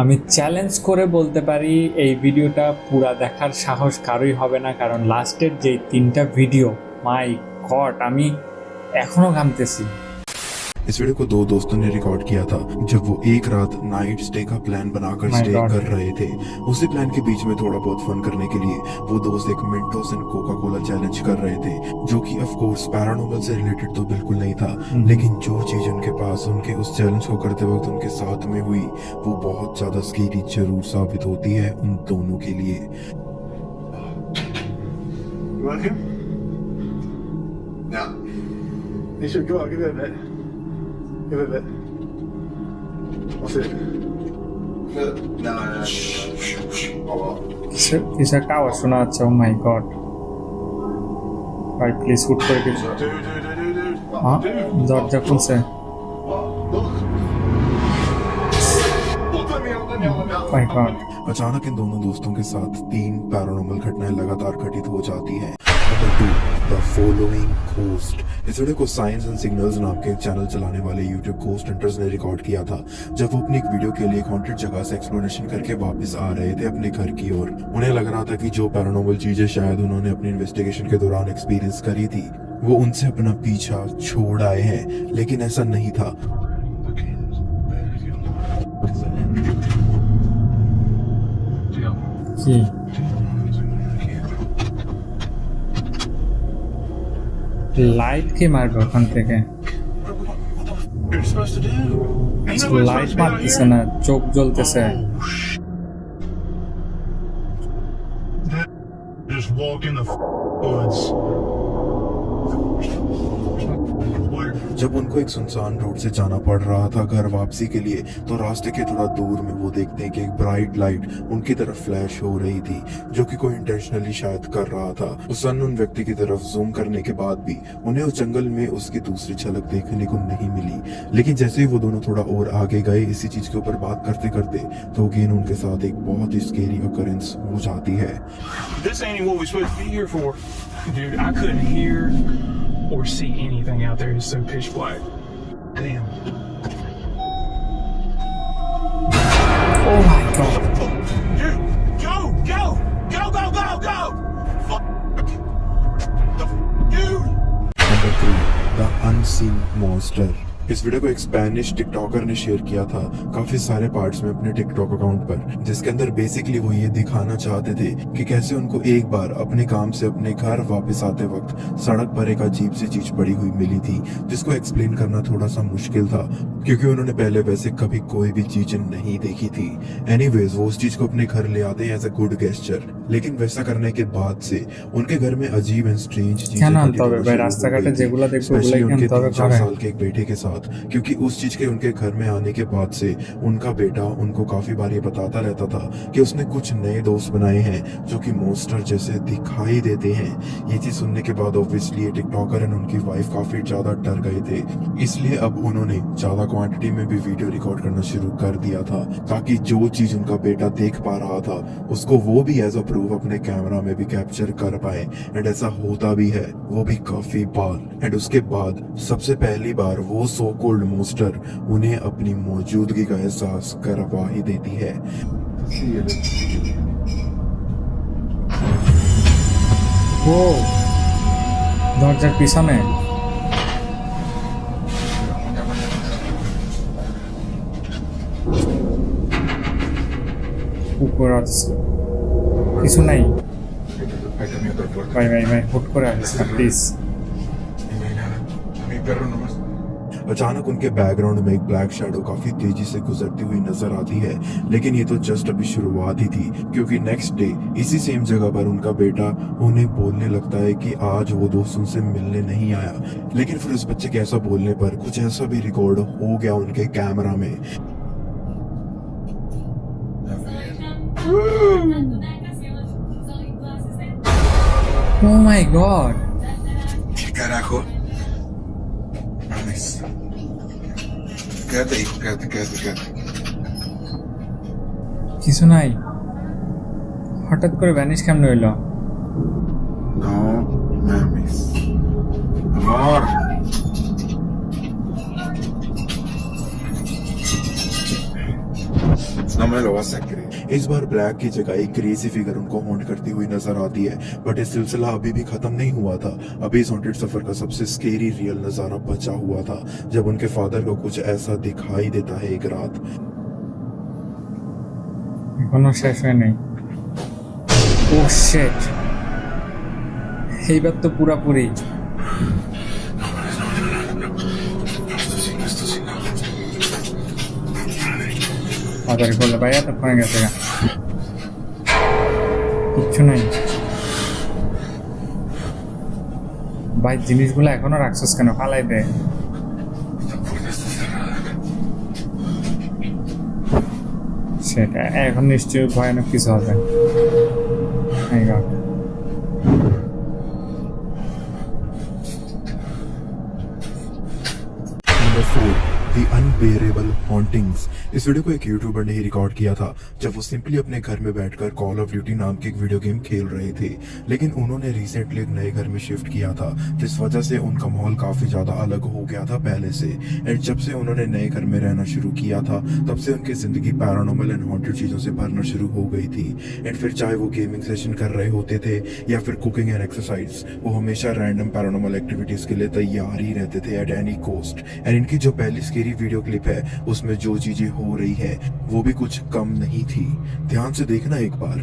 আমি চ্যালেঞ্জ করে বলতে পারি এই ভিডিওটা পুরা দেখার সাহস কারোই হবে না, কারণ লাস্টের যে 3টা ভিডিও, মাই গড, আমি এখনো ঘামতেছি। इस वीडियो को 2 दोस्तों ने रिकॉर्ड किया था जब वो एक रात नाइट स्टे का प्लान बनाकर My स्टे God. कर रहे थे। उसी प्लान के बीच में थोड़ा बहुत फन करने के लिए वो दोस्त एक मिंटोस एंड कोका कोला चैलेंज कर रहे थे, जो कि ऑफ कोर्स पैरानॉर्मल से रिलेटेड तो बिल्कुल नहीं था, लेकिन जो चीज उनके पास उनके उस चैलेंज को करते वक्त उनके साथ में हुई वो बहुत ज्यादा स्केरी जरूर साबित होती है उन दोनों के लिए। You want him? No. You should go on, give it a bit. Give it a bit. What's it? No. কিছু একটা আওয়াজ শোনা যাচ্ছে। ও মাই গড, ভাই প্লিজ হুট করে কিছু। হ্যাঁ, দরজা খুলছে। মাই গড। अचानक इन दोनों दोस्तों के साथ 3 पैरानॉर्मल घटनाएं लगातार घटित हो जाती हैं। Number 2, the following ghost. इस वीडियो को साइंस एंड सिग्नल्स नाम के एक चैनल चलाने वाले यूट्यूब घोस्ट हंटर्स ने रिकॉर्ड किया था, जब वो अपनी एक वीडियो के लिए एक हॉन्टेड जगह से एक्सप्लोरेशन करके वापस आ रहे थे अपने घर की ओर। उन्हें लग रहा था कि जो पैरानॉर्मल चीजें शायद उन्होंने अपनी इन्वेस्टिगेशन के दौरान एक्सपीरियंस करी थी वो उनसे अपना पीछा छोड़ आए हैं, लेकिन ऐसा नहीं था। কি লাইট কে মারবে ওখান থেকে? You're supposed to do. Ain't nobody light supposed to be out মারতেছে here. না, চোখ জ্বলতেছে। Just walk in the woods. जब उनको एक सुनसान रोड से जाना पड़ रहा था घर वापसी के लिए, तो रास्ते के थोड़ा दूर में वो देखते हैं कि एक ब्राइट लाइट उनकी तरफ फ्लैश हो रही थी, जो कि कोई इंटेंशनली शायद कर रहा था। उस अननोन व्यक्ति की तरफ जूम करने के बाद भी उन्हें उस जंगल में उसकी दूसरी झलक देखने को नहीं मिली, लेकिन जैसे ही वो दोनों थोड़ा और आगे गए इसी चीज के ऊपर बात करते करते, तो अगेन उनके साथ एक बहुत ही स्केरी ऑकरेंस हो जाती है। This ain't what we supposed to be here for. Dude, I couldn't hear or see anything out there. It's so pitch black. Damn. Oh my god, Dude, go, go, go, go, go, go. Fuck. Dude. Number 3, the unseen monster. इस video को एक Spanish TikToker ने share किया था काफी सारे parts में अपने टिकटॉक अकाउंट पर, जिसके अंदर बेसिकली वो ये दिखाना चाहते थे कि कैसे उनको एक बार अपने काम से अपने घर वापस आते वक्त सड़क पर एक अजीब सी चीज पड़ी हुई मिली थी, जिसको एक्सप्लेन करना थोड़ा सा मुश्किल था क्योंकि उन्होंने पहले वैसे कभी कोई भी चीज नहीं देखी थी। एनीवेज वो उस चीज को अपने घर ले आते हैं एज अ गुड गेस्चर, लेकिन वैसा करने के बाद से उनके घर में अजीब एंड स्ट्रेंज चीजें কেন घटित আনতে হবে होना ভাই? शुरू हो রাস্তাঘাটে गई थी, যেগুলো দেখবো स्पेशली ওগুলাই उनके কিনতে হবে 3-4 ঘরে। साल के एक बेटे के साथ, क्योंकि उस चीज के उनके घर में आने के बाद से उनका बेटा उनको काफी बार ये बताता रहता था कि उसने कुछ नए दोस्त बनाए हैं जो कि मॉन्स्टर जैसे दिखाई देते हैं। ये चीज सुनने के बाद ऑब्वियसली ये टिकटॉकर एंड उनकी वाइफ काफी ज्यादा डर गए थे, इसलिए अब उन्होंने ज्यादा क्वांटिटी में भी वीडियो रिकॉर्ड करना शुरू कर दिया था ताकि जो चीज उनका बेटा देख पा रहा था उसको वो भी एज अ प्रूफ अपने कैमरा में भी कैप्चर कर पाए। एंड ऐसा होता भी है, वो भी काफी बार। एंड उसके बाद सबसे पहली बार वो सो कोल्ड मॉन्स्टर उन्हें अपनी मौजूदगी का एहसास करवा ही देती है। ও দরজার পিছনে কুকুর আছে, কিছু নাই। ভাই ভাই ভাই হুট করে আসিস না প্লিজ। Mi perro nomás. अचानक उनके बैकग्राउंड में एक ब्लैक शैडो काफी तेजी से गुजरती हुई नजर आती है, लेकिन ये तो जस्ट अभी शुरुआत ही थी क्योंकि नेक्स्ट डे इसी सेम जगह पर उनका बेटा उन्हें बोलने लगता है कि आज वो दोस्त उनसे मिलने नहीं आया, लेकिन फिर उस बच्चे के ऐसा बोलने पर कुछ ऐसा भी रिकॉर्ड हो गया उनके कैमरा में। ও my god, ¿Qué carajo? Mames. Quédate ahí, quédate. কিছু নাই। হঠাৎ করে ভ্যানিশ কেমন হইলো? No mames. Amor. No me lo vas a creer. इस बार ब्लैक की जगह एक क्रेजी फिगर उनको हॉन्ट करती हुई नजर आती है, बट ये सिलसिला अभी भी खत्म नहीं हुआ था। अभी इस हॉन्टेड सफर का सबसे स्केरी रियल नजारा बचा हुआ था, जब उनके फादर को कुछ ऐसा दिखाई देता है एक रात। এখনো শেষ হয় নাই। ও শিট, এইবার তো পুরাপুরি তাড়াতাড়ি করলে ভাই, এতক্ষণে গেছে গা, কিচ্ছু নাই ভাই। জিনিসগুলো এখনো রাখছস কেন? ফালাই দে। সেটা এখন নিশ্চয়ই ভয়ানক কিছু হবে। এই গা। Number 4, The Unbearable Hauntings। इस वीडियो को एक यूट्यूबर ने ही रिकॉर्ड किया था जब वो सिंपली अपने घर में बैठकर कॉल ऑफ ड्यूटी नाम की एक वीडियो गेम खेल रहे थे, लेकिन उन्होंने रिसेंटली एक नए घर में शिफ्ट किया था, जिस वजह से उनका माहौल काफी ज्यादा अलग हो गया था पहले से। एंड जब से उन्होंने नए घर में रहना शुरू किया था, तब से उनकी जिंदगी पैरानॉर्मल एंड हॉन्टेड चीजों से भरना शुरू हो गई थी। एंड फिर चाहे वो गेमिंग सेशन कर रहे होते थे या फिर कुकिंग एंड एक्सरसाइज, वो हमेशा रैंडम पैरानॉर्मल एक्टिविटीज के लिए तैयार ही रहते थे एट एनी कॉस्ट। एंड इनकी जो पहली स्केरी वीडियो क्लिप है, उसमें जो चीजें हो रही है वो भी कुछ कम नहीं थी। ध्यान से देखना एक बार।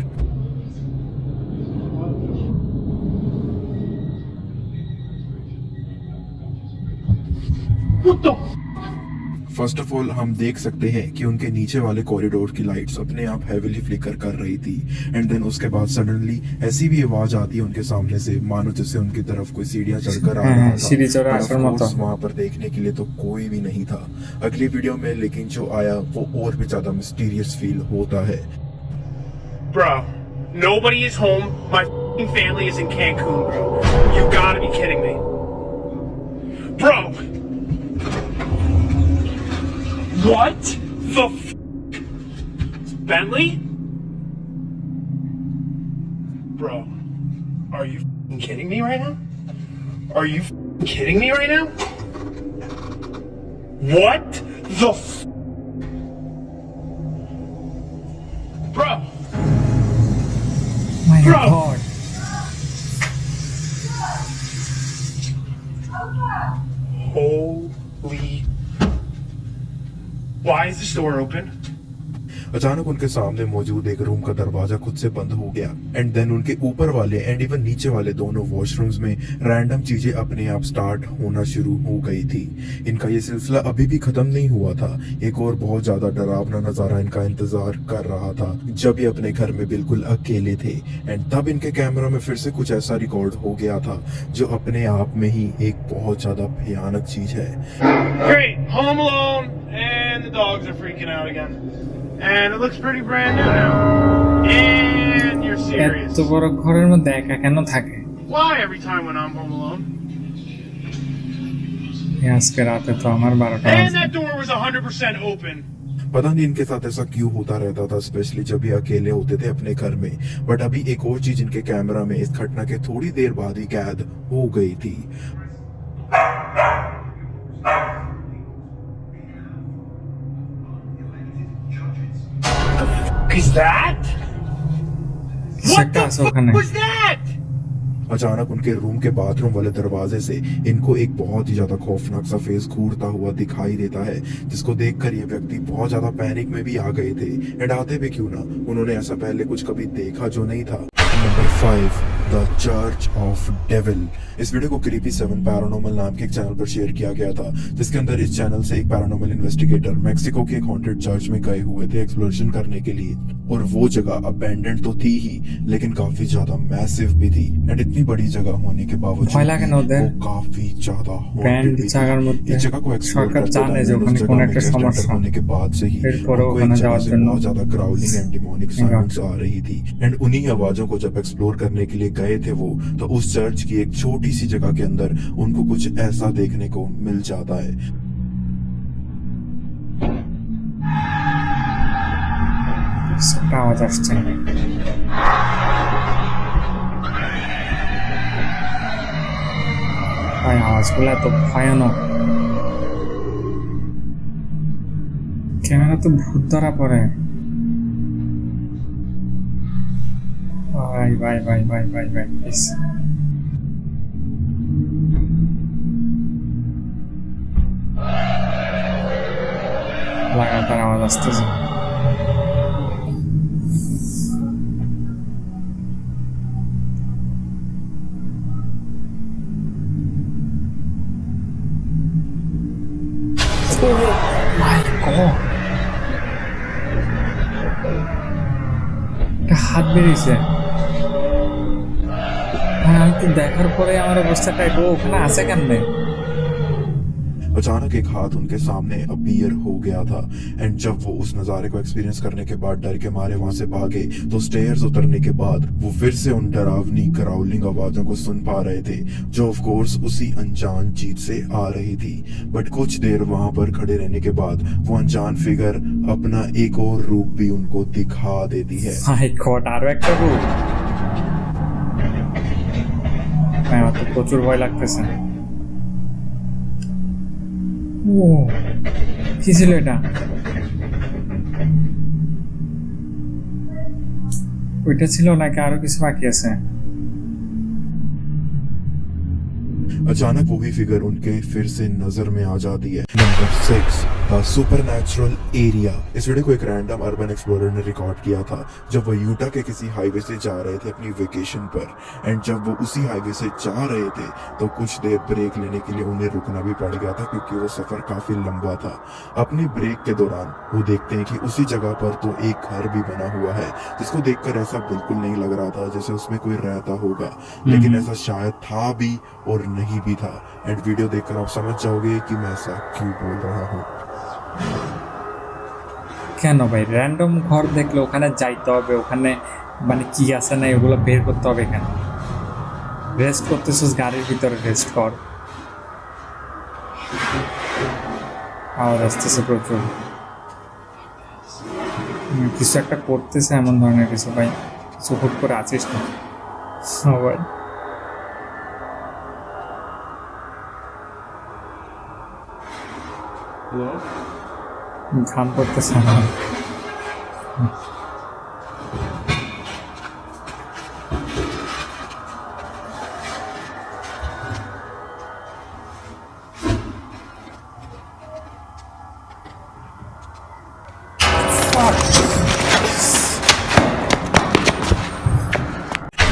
फर्स्ट ऑफ ऑल हम देख सकते हैं कि उनके नीचे वाले कॉरिडोर की लाइट्स अपने आप हेवीली फ्लिकर कर रही थी। एंड देन उसके बाद सडनली ऐसी भी आवाज आती है उनके सामने से, मानो जैसे उनकी तरफ कोई सीढ़ियां चढ़कर आ रहा था। वहां पर देखने के लिए तो कोई भी नहीं था अगली वीडियो में, लेकिन जो आया वो और भी ज्यादा मिस्टीरियस फील होता है। Bro, nobody is home. My f***ing family is in Cancun, bro. You gotta be kidding me. Bro! What the f***? Bentley? Bro, are you f***ing kidding me right now? Are you f***ing kidding me right now? What the f***? Bro! My Bro! God. Holy. Why is this door open? अचानक उनके सामने मौजूद एक room का दरवाजा खुद से बंद हो गया। एंड देन उनके ऊपर वाले एंड इवन नीचे वाले दोनों वॉशरूम्स में रैंडम चीजें अपने आप स्टार्ट होना शुरू हो गई थी। इनका ये सिलसिला अभी भी खत्म नहीं हुआ था। एक और बहुत ज्यादा डरावना नजारा इनका इंतजार कर रहा था, जब ये अपने घर में बिल्कुल अकेले थे। एंड तब इनके कैमरा में फिर से कुछ ऐसा रिकॉर्ड हो गया था जो अपने आप में ही एक बहुत ज्यादा भयानक चीज है। Great, home alone, and the dogs are freaking out again. And it looks pretty brand new now. And you're serious. এত বড় ঘরের মধ্যে একা কেন থাকে? Why every time when I'm home alone? আজকে রাতে তো আমার 12টা And বাজে। that door was 100% open. पता नहीं इनके साथ ऐसा क्यों होता रहता था, स्पेशली जब ये अकेले होते थे अपने घर में। बट अभी एक और चीज इनके कैमरा में इस घटना के थोड़ी देर बाद ही कैद हो गई थी। Is that? What the Saka, fuck was that? अचानक उनके रूम के बाथरूम वाले दरवाजे से इनको एक बहुत ही ज्यादा खौफनाक सा फेस घूरता हुआ दिखाई देता है, जिसको देखकर ये व्यक्ति बहुत ज्यादा पैनिक में भी आ गए थे। एंड आते भी क्यों ना, उन्होंने ऐसा पहले कुछ कभी देखा जो नहीं था। Number 5, the church of devil. इस वीडियो को क्रीपी 7 पैरानॉर्मल नाम के एक चैनल पर शेयर किया गया था, जिसके अंदर इस चैनल से एक पैरानॉर्मल इन्वेस्टिगेटर मेक्सिको के एक हॉन्टेड चर्च में गए हुए थे एक्सप्लोरेशन करने के लिए। और वो जगह अबैंडन्ड तो थी ही, लेकिन काफी ज्यादा मैसिव भी थी। एंड इतनी बड़ी जगह होने के बावजूद ভয় লাগে না ওদের? वो काफी ज्यादा ব্যান্ড haunted भी थी। জায়গার মধ্যে इस जगह को एक्सप्लोर সরকার करते জানে যে दौरान ওখানে उस কোনো जगह একটা में just সমস্যা, enter होने के बाद से ही এরপরে उनको ওখানে एक जगह যাওয়ার से জন্য बहुत ज्यादा क्राउलिंग एंड डिमोनिक साउंड्स आ रही थी। एंड उन्हीं आवाजों को जब एक्सप्लोर करने के लिए गए थे वो, तो उस चर्च की एक छोटी सी जगह के अंदर उनको कुछ ऐसा देखने को मिल जाता है। একটা আওয়াজ আসছে। ভাই আওয়াজগুলো এত ভয়ানক। ক্যামেরা তো ভূত ধরা পড়ে। ভাই ভাই ভাই ভাই ভাই ভাই প্লিজ। লাগাতার আওয়াজ আসতেছে। মাই গড, একটা হাত বেরিয়েছে। আমি তো দেখার পরে আমার অবস্থাটা একটু ওখানে আছে কেমনে? अचानक एक हाथ उनके सामने अपीयर हो गया था एंड जब वो उस नजारे को एक्सपीरियंस करने के बाद डर के मारे वहां से भागे तो स्टेयर्स उतरने के बाद वो फिर से उन डरावनी क्राउलिंग आवाजों को सुन पा रहे थे जो ऑफ कोर्स उसी अनजान चीज से आ रही थी। बट कुछ देर वहां पर खड़े रहने के बाद वो अनजान फिगर अपना एक और रूप भी उनको दिखा देती है। মাই গড, আরো একটা রূপ। আমার তো প্রচুর ভয় লাগতেছে। ও কি ছিল এটা? ওইটা ছিল নাকি আরো কিছু বাকি আছে? अचानक वो भी फिगर उनके फिर से नजर में आ जाती है। Number 6, the supernatural area. इस वीडियो को एक रैंडम अर्बन एक्सप्लोरर ने रिकॉर्ड किया था जब वो यूटा के किसी हाईवे से जा रहे थे अपनी वेकेशन पर। एंड जब वो उसी हाईवे से जा रहे थे तो कुछ देर ब्रेक लेने के लिए उन्हें रुकना भी पड़ गया था क्योंकि वो सफर काफी लंबा था। अपनी ब्रेक के दौरान वो देखते हैं कि उसी जगह पर तो एक घर भी बना हुआ है जिसको देखकर ऐसा बिल्कुल नहीं लग रहा था जैसे उसमें कोई रहता होगा, लेकिन ऐसा शायद था भी और नहीं भी था। एंड वीडियो देखकर आप समझ जाओगे कि मैं ऐसा क्यों बोल रहा हूँ। কেন ভাই র্যান্ডম ঘর দেখলে ওখানে যাইতে হবে? ওখানে মানে কি আছে না এগুলো বের করতে হবে কেন? রেস্ট করতেছিস গাড়ির ভিতরে, রেস্ট কর। আওয়াজ আসতেছে প্রচুর। কিছু একটা করতেছে এমন ধরনের কিছু ভাই। কিছু হুট করে আছিস না ভাই? ঘাম পড়তেছে আমার।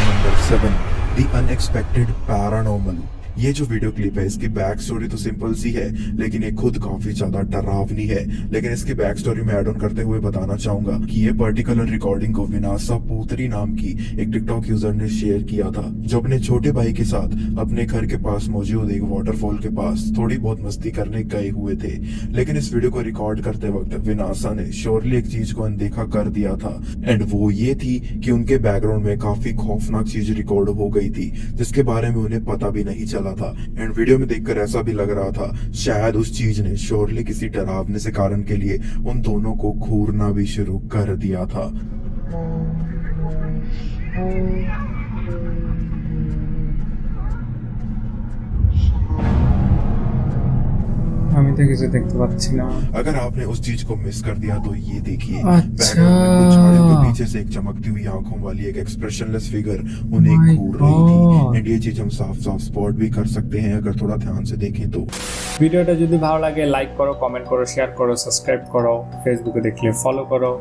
Number 7, the unexpected paranormal. ये जो वीडियो क्लिप है इसकी बैक स्टोरी तो सिंपल सी है लेकिन ये खुद काफी ज्यादा डरावनी है। लेकिन इसकी बैक स्टोरी में ऐड ऑन करते हुए बताना चाहूंगा कि ये पर्टिकुलर रिकॉर्डिंग को विनाशा पूतरी नाम की एक टिकटॉक यूजर ने शेयर किया था जो अपने छोटे भाई के साथ अपने घर के पास मौजूद एक वाटरफॉल के पास थोड़ी बहुत मस्ती करने गए हुए थे। लेकिन इस वीडियो को रिकॉर्ड करते वक्त विनाशा ने श्योरली एक चीज को अनदेखा कर दिया था एंड वो ये थी कि उनके बैकग्राउंड में काफी खौफनाक चीज रिकॉर्ड हो गई थी जिसके बारे में उन्हें पता भी नहीं चला था। एंड वीडियो में देखकर ऐसा भी लग रहा था शायद उस चीज ने श्योरली किसी डरावने से कारण के लिए उन दोनों को घूरना भी शुरू कर दिया था। আমি তো কিছু দেখতে পাচ্ছি না। अगर आपने उस चीज को मिस कर दिया तो ये देखिए अच्छा। बैकग्राउंड में कुछ झाड़ियों के पीछे से एक चमकती हुई आंखों वाली एक एक्सप्रेशनलेस फिगर उन्हें My घूर रही थी। God। एंड ये चीज हम साफ साफ स्पॉट भी कर सकते हैं अगर थोड़ा ध्यान से देखें तो। ভিডিওটা যদি ভালো লাগে লাইক করো, কমেন্ট করো, শেয়ার করো, সাবস্ক্রাইব করো, ফেসবুকে দেখলে ফলো করো।